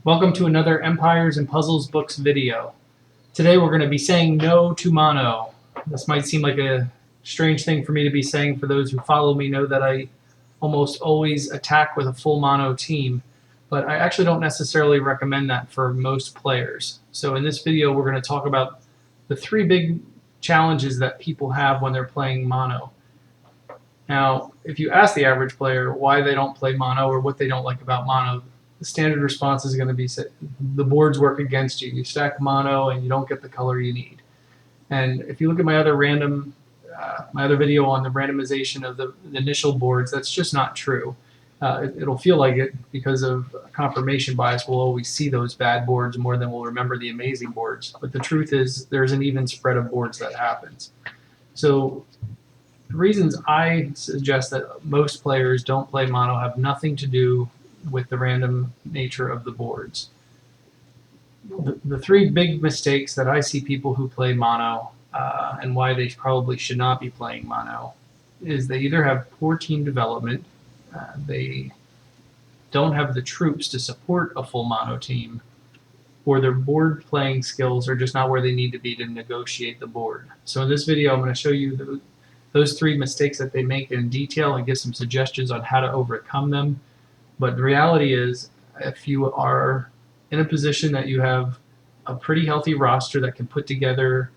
Welcome to another Empires and Puzzles Books video. Today we're going to be saying no to mono. This might seem like a strange thing for me to be saying. For those who follow me know that I almost always attack with a full mono team, but I actually don't necessarily recommend that for most players. So in this video we're going to talk about the three big challenges that people have when they're playing mono. Now, if you ask the average player why they don't play mono or what they don't like about mono, the standard response is going to be the boards work against you. You stack mono and you don't get the color you need. And if you look at my other video on the randomization of the initial boards, that's just not true. It'll feel like it because of confirmation bias. We'll always see those bad boards more than we'll remember the amazing boards. But the truth is there's an even spread of boards that happens. So the reasons I suggest that most players don't play mono have nothing to do with the random nature of the boards. The three big mistakes that I see people who play mono and why they probably should not be playing mono is they either have poor team development, they don't have the troops to support a full mono team, or their board playing skills are just not where they need to be to negotiate the board. So in this video I'm going to show you those three mistakes that they make in detail and give some suggestions on how to overcome them. But the reality is, if you are in a position that you have a pretty healthy roster that can put together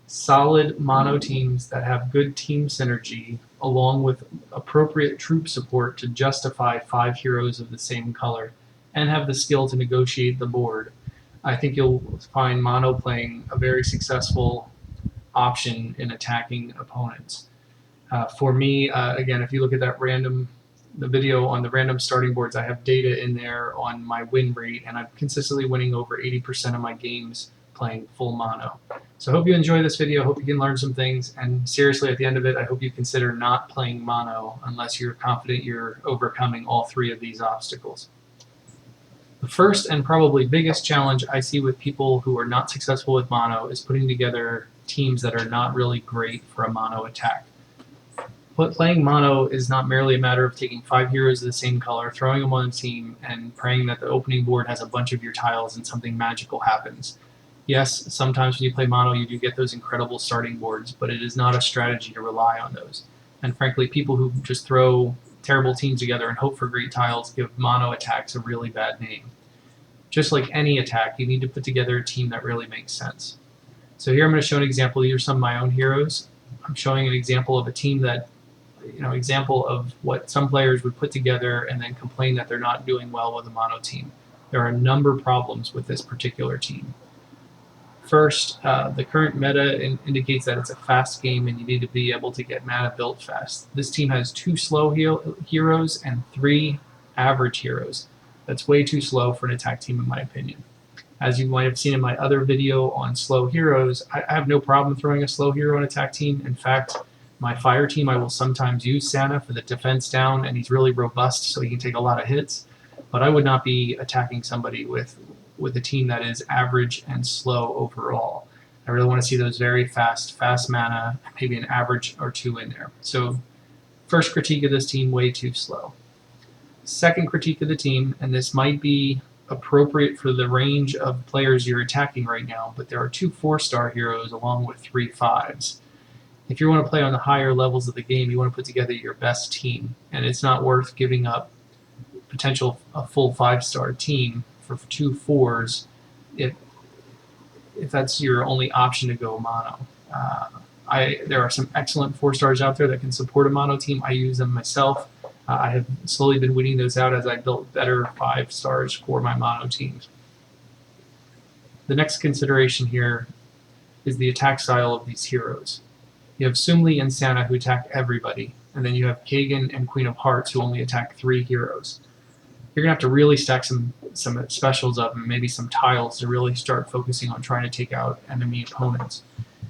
solid mono teams that have good team synergy along with appropriate troop support to justify 5 heroes of the same color and have the skill to negotiate the board, I think you'll find mono playing a very successful option in attacking opponents. For me, again, if you look at the video on the random starting boards, I have data in there on my win rate, and I'm consistently winning over 80% of my games playing full mono. So I hope you enjoy this video. I hope you can learn some things, and seriously, at the end of it, I hope you consider not playing mono unless you're confident you're overcoming all three of these obstacles. The first and probably biggest challenge I see with people who are not successful with mono is putting together teams that are not really great for a mono attack. But playing mono is not merely a matter of taking 5 heroes of the same color, throwing them on a team, and praying that the opening board has a bunch of your tiles and something magical happens. Yes, sometimes when you play mono you do get those incredible starting boards, but it is not a strategy to rely on those. And frankly, people who just throw terrible teams together and hope for great tiles give mono attacks a really bad name. Just like any attack, you need to put together a team that really makes sense. So here I'm going to show an example. These are some of my own heroes. I'm showing an example of a team that example of what some players would put together and then complain that they're not doing well with a mono team. There are a number of problems with this particular team. First, the current meta indicates that it's a fast game and you need to be able to get mana built fast. This team has 2 slow heroes and 3 average heroes. That's way too slow for an attack team in my opinion. As you might have seen in my other video on slow heroes, I have no problem throwing a slow hero on an attack team. In fact, my fire team, I will sometimes use Santa for the defense down, and he's really robust, so he can take a lot of hits. But I would not be attacking somebody with a team that is average and slow overall. I really want to see those very fast mana, maybe an average or 2 in there. So first critique of this team, way too slow. Second critique of the team, and this might be appropriate for the range of players you're attacking right now, but there are 2 4-star heroes along with 3 5s. If you want to play on the higher levels of the game, you want to put together your best team, and it's not worth giving up a full 5-star team for 2 4s if that's your only option to go mono. There are some excellent 4-stars out there that can support a mono team. I use them myself. I have slowly been weeding those out as I built better 5-stars for my mono teams. The next consideration here is the attack style of these heroes. You have Sung Lee and Santa who attack everybody, and then you have Kagan and Queen of Hearts who only attack 3 heroes. You're going to have to really stack some specials up and maybe some tiles to really start focusing on trying to take out enemy opponents.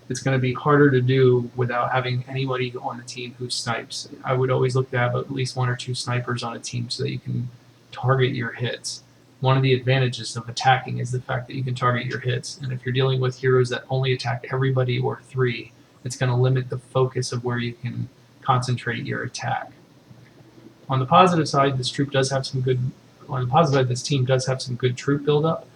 It's going to be harder to do without having anybody on the team who snipes. I would always look to have at least 1 or 2 snipers on a team so that you can target your hits. One of the advantages of attacking is the fact that you can target your hits, and if you're dealing with heroes that only attack everybody or 3, it's going to limit the focus of where you can concentrate your attack. On the positive side, this troop does have some good on the positive side, this team does have some good troop buildup.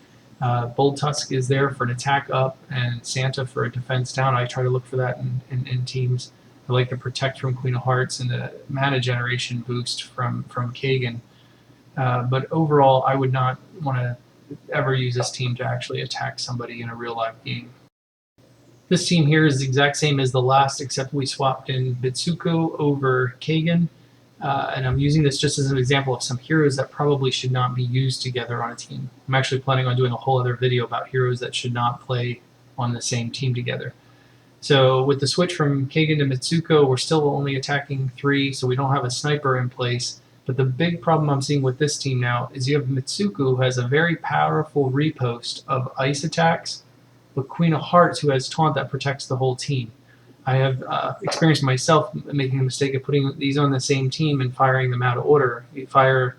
Bold Tusk is there for an attack up, and Santa for a defense down. I try to look for that in teams. I like the protect from Queen of Hearts and the mana generation boost from Kagan. But overall, I would not want to ever use this team to actually attack somebody in a real life game. This team here is the exact same as the last, except we swapped in Mitsuko over Kagan. And I'm using this just as an example of some heroes that probably should not be used together on a team. I'm actually planning on doing a whole other video about heroes that should not play on the same team together. So with the switch from Kagan to Mitsuko, we're still only attacking 3, so we don't have a sniper in place. But the big problem I'm seeing with this team now is you have Mitsuko, who has a very powerful repost of ice attacks, with Queen of Hearts, who has taunt that protects the whole team. I have experienced myself making a mistake of putting these on the same team and firing them out of order. You fire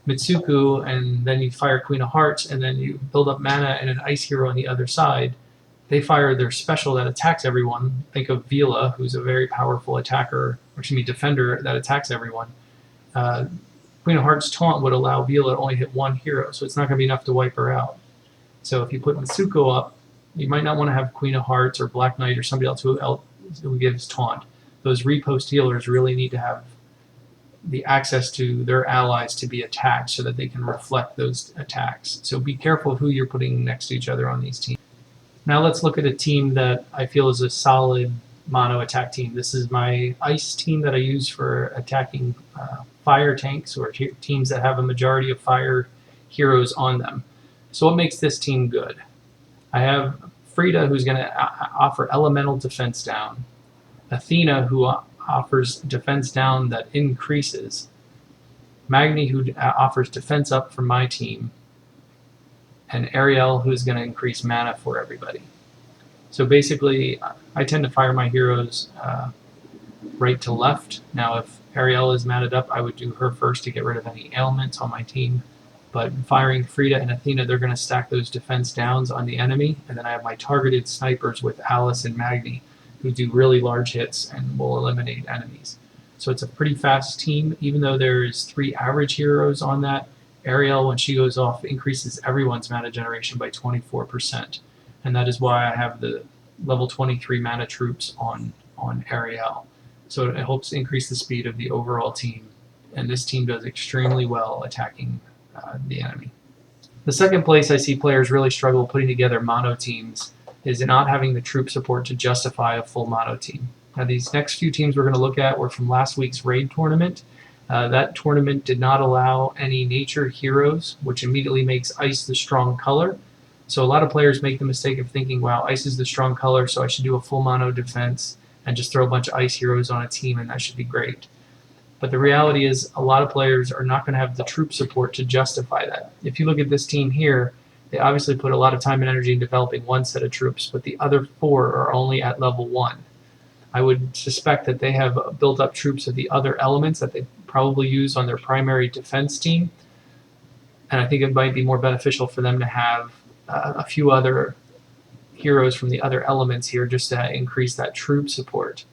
Mitsuko, and then you fire Queen of Hearts, and then you build up mana and an ice hero on the other side. They fire their special that attacks everyone. Think of Vila, who's a very powerful attacker, or excuse me, defender that attacks everyone. Queen of Hearts taunt would allow Vila to only hit one hero, so it's not going to be enough to wipe her out. So if you put Mitsuko up, you might not want to have Queen of Hearts or Black Knight or somebody else who gives taunt. Those repost healers really need to have the access to their allies to be attacked so that they can reflect those attacks. So be careful who you're putting next to each other on these teams. Now let's look at a team that I feel is a solid mono attack team. This is my ice team that I use for attacking fire tanks or teams that have a majority of fire heroes on them. So what makes this team good? I have Frida, who's going to offer elemental defense down. Athena, who offers defense down that increases. Magni, who offers defense up for my team. And Ariel, who's going to increase mana for everybody. So basically, I tend to fire my heroes right to left. Now, if Ariel is matted up, I would do her first to get rid of any ailments on my team. But firing Frida and Athena, they're going to stack those defense downs on the enemy. And then I have my targeted snipers with Alice and Magni, who do really large hits and will eliminate enemies. So it's a pretty fast team, even though there's 3 average heroes on that. Ariel, when she goes off, increases everyone's mana generation by 24%. And that is why I have the level 23 mana troops on Ariel. So it helps increase the speed of the overall team. And this team does extremely well attacking the enemy. The second place I see players really struggle putting together mono teams is not having the troop support to justify a full mono team. Now these next few teams we're going to look at were from last week's raid tournament. That tournament did not allow any nature heroes, which immediately makes ice the strong color. So a lot of players make the mistake of thinking, wow, ice is the strong color, so I should do a full mono defense and just throw a bunch of ice heroes on a team and that should be great. But the reality is a lot of players are not going to have the troop support to justify that. If you look at this team here, they obviously put a lot of time and energy in developing one set of troops, but the other 4 are only at level 1. I would suspect that they have built up troops of the other elements that they probably use on their primary defense team. And I think it might be more beneficial for them to have a few other heroes from the other elements here just to increase that troop support.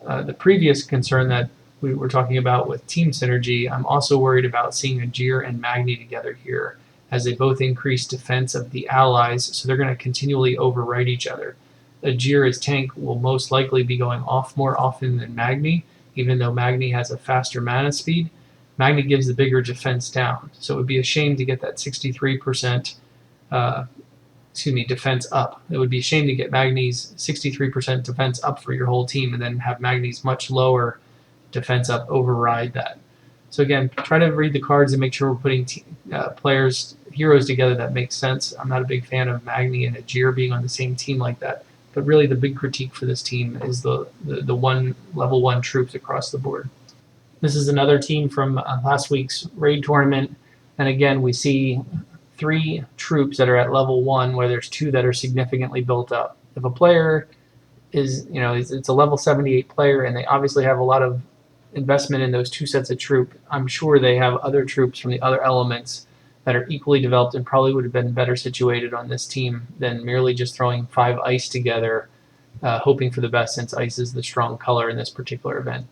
The previous concern that we were talking about with team synergy, I'm also worried about seeing Ajir and Magni together here, as they both increase defense of the allies, so they're going to continually override each other. Ajir as tank will most likely be going off more often than Magni, even though Magni has a faster mana speed. Magni gives the bigger defense down, so it would be a shame to get that 63% defense up. It would be a shame to get Magni's 63% defense up for your whole team and then have Magni's much lower defense up override that. So again, try to read the cards and make sure we're putting heroes together that makes sense. I'm not a big fan of Magni and Ajir being on the same team like that, but really the big critique for this team is the level 1 troops across the board. This is another team from last week's raid tournament, and again we see 3 troops that are at level 1 where there's 2 that are significantly built up. If a player is, it's a level 78 player and they obviously have a lot of investment in those 2 sets of troop, I'm sure they have other troops from the other elements that are equally developed and probably would have been better situated on this team than merely just throwing 5 ice together, hoping for the best, since ice is the strong color in this particular event.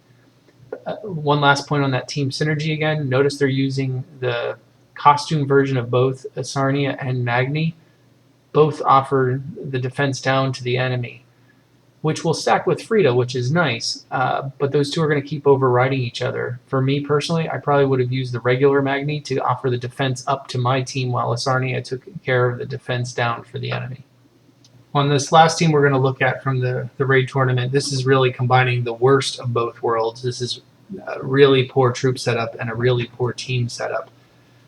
One last point on that team synergy again, notice they're using the costume version of both Asarnia and Magni. Both offer the defense down to the enemy, which will stack with Frida, which is nice, but those two are going to keep overriding each other. For me personally, I probably would have used the regular Magni to offer the defense up to my team while Asarnia took care of the defense down for the enemy. On this last team we're going to look at from the raid tournament, this is really combining the worst of both worlds. This is a really poor troop setup and a really poor team setup.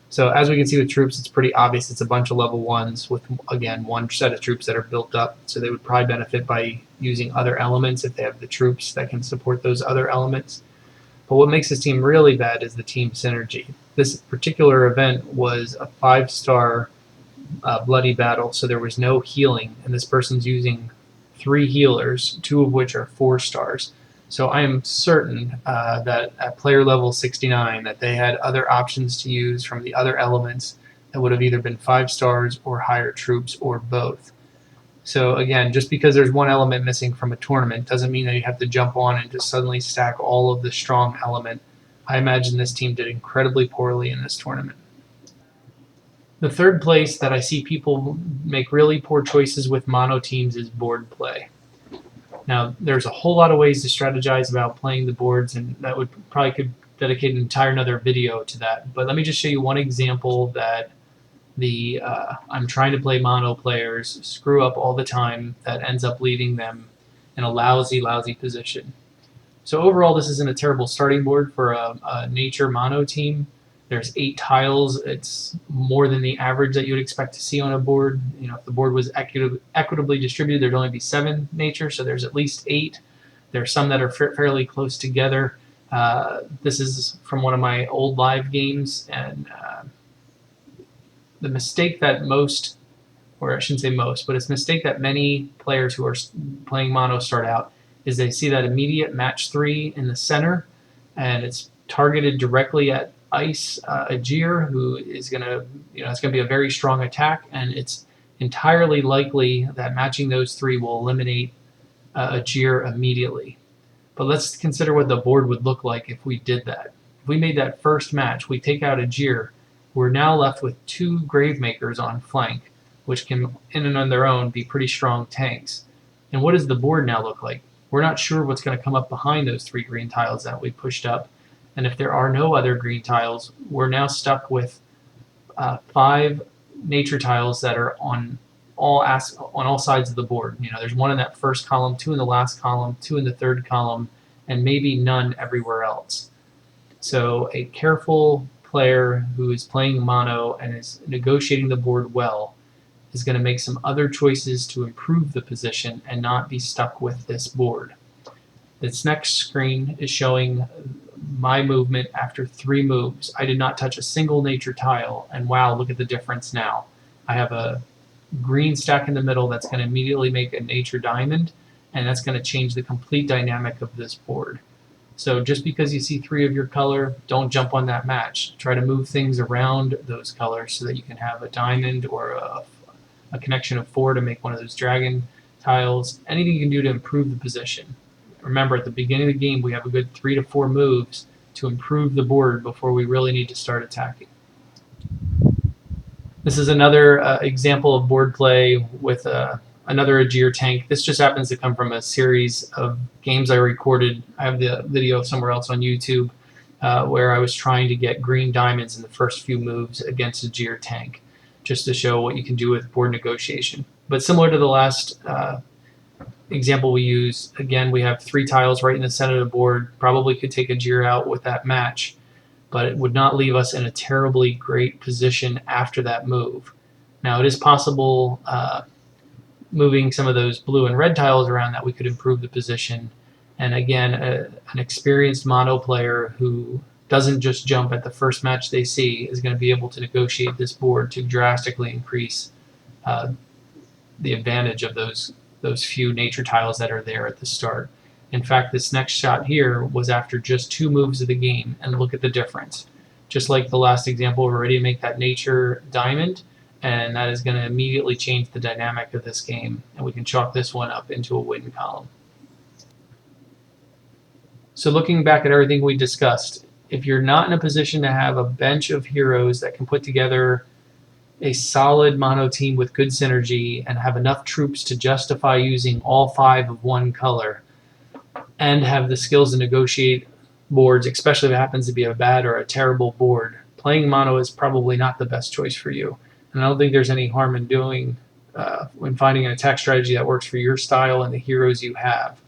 So as we can see with troops, it's pretty obvious it's a bunch of level 1s with, again, one set of troops that are built up. So they would probably benefit by using other elements if they have the troops that can support those other elements. But what makes this team really bad is the team synergy. This particular event was a 5-star bloody battle, so there was no healing, and this person's using 3 healers, 2 of which are 4 stars. So I am certain that at player level 69 that they had other options to use from the other elements that would have either been 5 stars or higher troops or both. So again, just because there's one element missing from a tournament doesn't mean that you have to jump on and just suddenly stack all of the strong element. I imagine this team did incredibly poorly in this tournament. The third place that I see people make really poor choices with mono teams is board play. Now, there's a whole lot of ways to strategize about playing the boards, and that would probably could dedicate an entire another video to that. But let me just show you one example that the I'm trying to play mono players screw up all the time that ends up leaving them in a lousy position. So overall, this isn't a terrible starting board for a nature mono team. There's 8 tiles. It's more than the average that you would expect to see on a board. You know, if the board was equitably distributed, there'd only be 7 nature, so there's at least 8. There's some that are fairly close together. This is from one of my old live games, and the mistake that most, or I shouldn't say most, but it's a mistake that many players who are playing mono start out, is they see that immediate match 3 in the center, and it's targeted directly at Ice Ajir, who is going to, it's going to be a very strong attack, and it's entirely likely that matching those 3 will eliminate Ajir immediately. But let's consider what the board would look like if we did that. If we made that first match, we take out Ajir, we're now left with 2 Gravemakers on flank, which can, in and on their own, be pretty strong tanks. And what does the board now look like? We're not sure what's going to come up behind those 3 green tiles that we pushed up. And if there are no other green tiles, we're now stuck with 5 nature tiles that are on all sides of the board. There's 1 in that first column, 2 in the last column, 2 in the third column, and maybe none everywhere else. So a careful player who is playing mono and is negotiating the board well is going to make some other choices to improve the position and not be stuck with this board. This next screen is showing my movement after 3 moves. I did not touch a single nature tile, and wow, look at the difference now. I have a green stack in the middle that's going to immediately make a nature diamond, and that's going to change the complete dynamic of this board. So just because you see 3 of your color, don't jump on that match. Try to move things around those colors so that you can have a diamond or a connection of 4 to make one of those dragon tiles. Anything you can do to improve the position. Remember, at the beginning of the game, we have a good 3 to 4 moves to improve the board before we really need to start attacking. This is another example of board play with another Ajir tank. This just happens to come from a series of games I recorded. I have the video somewhere else on YouTube where I was trying to get green diamonds in the first few moves against a Ajir tank, just to show what you can do with board negotiation. But similar to the last example we use, again, we have 3 tiles right in the center of the board. Probably could take Ajir out with that match, but it would not leave us in a terribly great position after that move. Now, it is possible moving some of those blue and red tiles around that we could improve the position. And again, an experienced mono player who doesn't just jump at the first match they see is going to be able to negotiate this board to drastically increase the advantage of those few nature tiles that are there at the start. In fact, this next shot here was after just 2 moves of the game, and look at the difference. Just like the last example, we're ready to make that nature diamond, and that is going to immediately change the dynamic of this game, and we can chalk this one up into a win column. So looking back at everything we discussed, if you're not in a position to have a bench of heroes that can put together a solid mono team with good synergy and have enough troops to justify using all 5 of one color and have the skills to negotiate boards, especially if it happens to be a bad or a terrible board, playing mono is probably not the best choice for you. And I don't think there's any harm in doing when finding an attack strategy that works for your style and the heroes you have.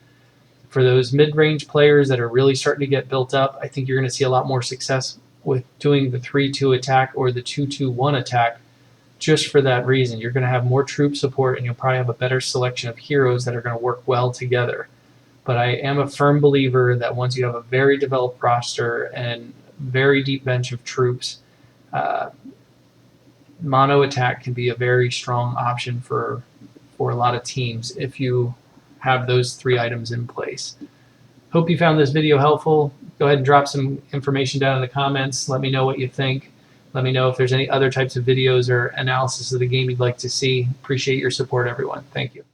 For those mid-range players that are really starting to get built up, I think you're going to see a lot more success with doing the 3-2 attack or the 2-2-1 attack. Just for that reason, you're going to have more troop support and you'll probably have a better selection of heroes that are going to work well together. But I am a firm believer that once you have a very developed roster and very deep bench of troops, mono attack can be a very strong option for a lot of teams if you have those 3 items in place. Hope you found this video helpful. Go ahead and drop some information down in the comments. Let me know what you think. Let me know if there's any other types of videos or analysis of the game you'd like to see. Appreciate your support, everyone. Thank you.